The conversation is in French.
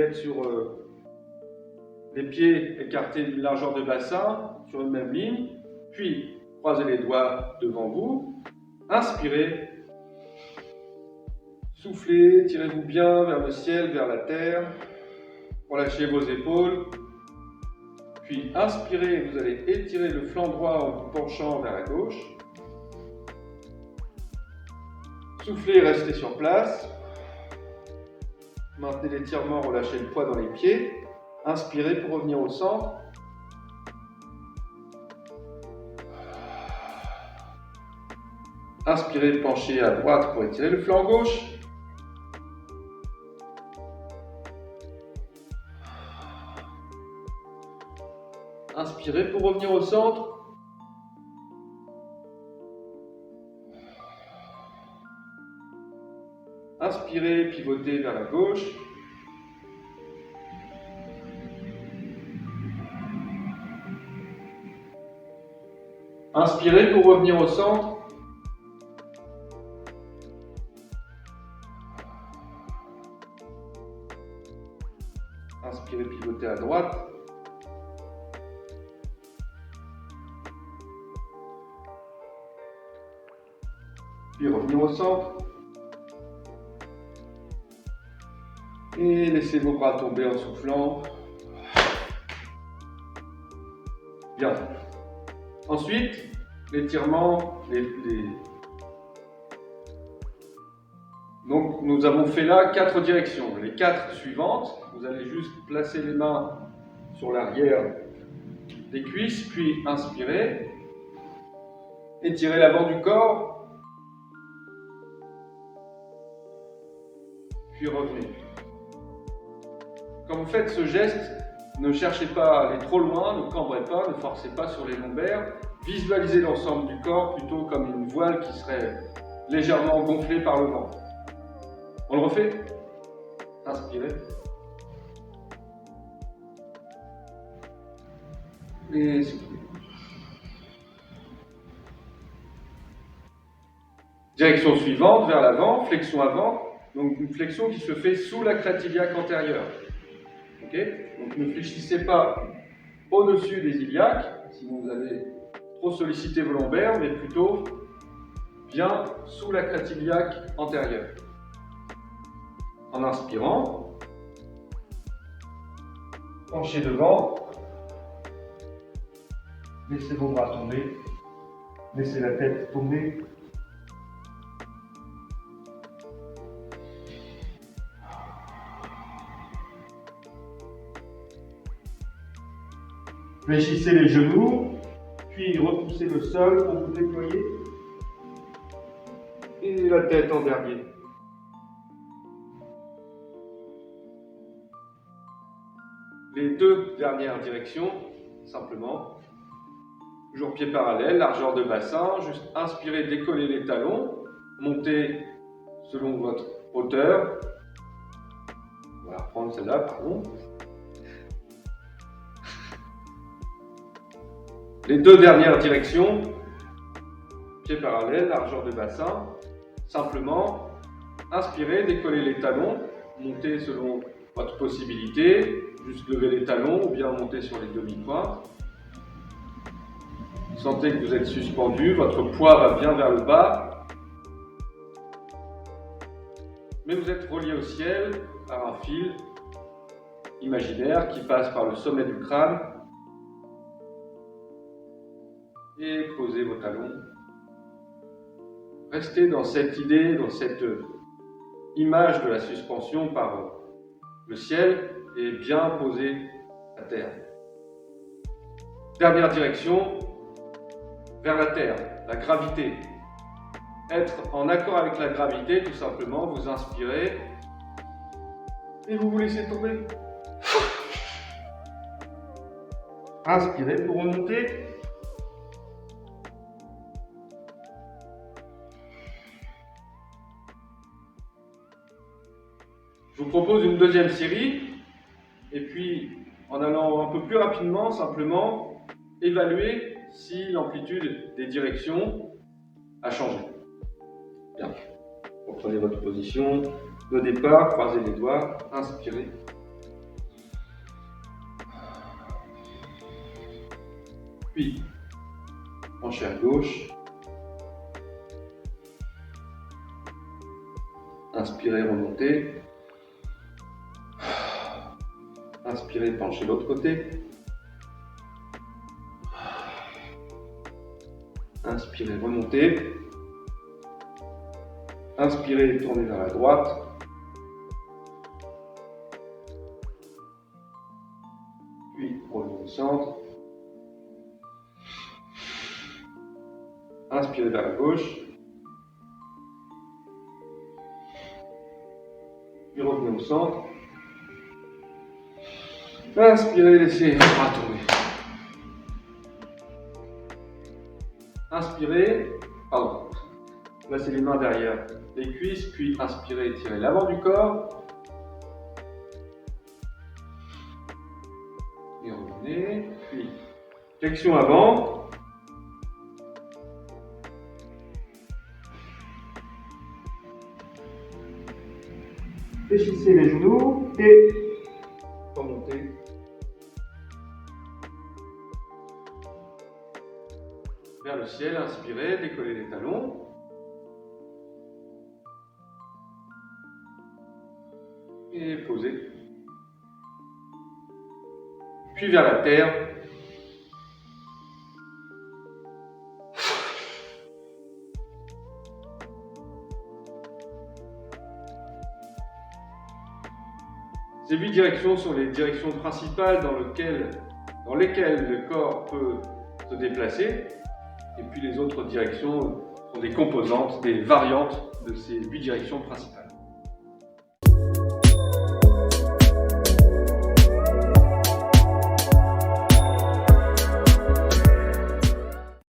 être sur les pieds écartés d'une largeur de bassin, sur une même ligne, puis croisez les doigts devant vous, inspirez, soufflez, tirez-vous bien vers le ciel, vers la terre, relâchez vos épaules, puis inspirez, vous allez étirer le flanc droit en vous penchant vers la gauche, soufflez, restez sur place, maintenez l'étirement, relâchez le poids dans les pieds, inspirez pour revenir au centre. Inspirez, penchez à droite pour étirer le flanc gauche. Inspirez pour revenir au centre. Inspirez, pivotez vers la gauche. Inspirez pour revenir au centre. Inspirez, pivotez à droite. Puis revenir au centre. Et laissez vos bras tomber en soufflant. Bien. Ensuite, l'étirement, Donc, nous avons fait là 4 directions. Les 4 suivantes, vous allez juste placer les mains sur l'arrière des cuisses, puis inspirez. Étirez l'avant du corps. Puis revenez. Quand vous faites ce geste, ne cherchez pas à aller trop loin, ne cambrez pas, ne forcez pas sur les lombaires. Visualisez l'ensemble du corps plutôt comme une voile qui serait légèrement gonflée par le vent. On le refait? Inspirez. Et soufflez. Direction suivante, vers l'avant, flexion avant. Donc une flexion qui se fait sous la crête iliaque antérieure. Okay? Donc ne fléchissez pas au-dessus des iliaques, sinon vous allez trop solliciter vos lombaires, mais plutôt bien sous la crête iliaque antérieure. En inspirant, penchez devant, laissez vos bras tomber, laissez la tête tomber. Fléchissez les genoux, puis repoussez le sol pour vous déployer. Et la tête en dernier. Les 2 dernières directions, simplement. Toujours pieds parallèles, largeur de bassin. Juste inspirez, décollez les talons. Montez selon votre hauteur. On va reprendre celle-là, pardon. Les 2 dernières directions, pieds parallèles, largeur de bassin. Simplement, inspirez, décollez les talons, montez selon votre possibilité, juste lever les talons ou bien monter sur les demi-pointes. Sentez que vous êtes suspendu, votre poids va bien vers le bas, mais vous êtes relié au ciel par un fil imaginaire qui passe par le sommet du crâne. Et posez vos talons. Restez dans cette idée, dans cette image de la suspension par le ciel et bien posé à terre. Dernière direction, vers la terre, la gravité. Être en accord avec la gravité, tout simplement, vous inspirez et vous vous laissez tomber. Inspirez pour remonter. Je vous propose une deuxième série, et puis en allant un peu plus rapidement, simplement évaluer si l'amplitude des directions a changé. Bien. Reprenez votre position de départ, croisez les doigts, inspirez. puis pencher à gauche, inspirez, remontez, inspirez, penchez de l'autre côté, inspirez, remontez, inspirez, tournez vers la droite, puis revenez au centre, inspirez vers la gauche, puis revenez au centre, inspirez, laissez les bras tourner. Inspirez, pardon, placez les mains derrière les cuisses, puis inspirez, tirez l'avant du corps. Et revenez, puis flexion avant. Fléchissez les genoux et remontez. Vers le ciel, inspirez, décollez les talons. Et posez. Puis vers la terre. Ces 8 directions sont les directions principales dans lesquelles le corps peut se déplacer. Et puis les autres directions sont des composantes, des variantes de ces 8 directions principales.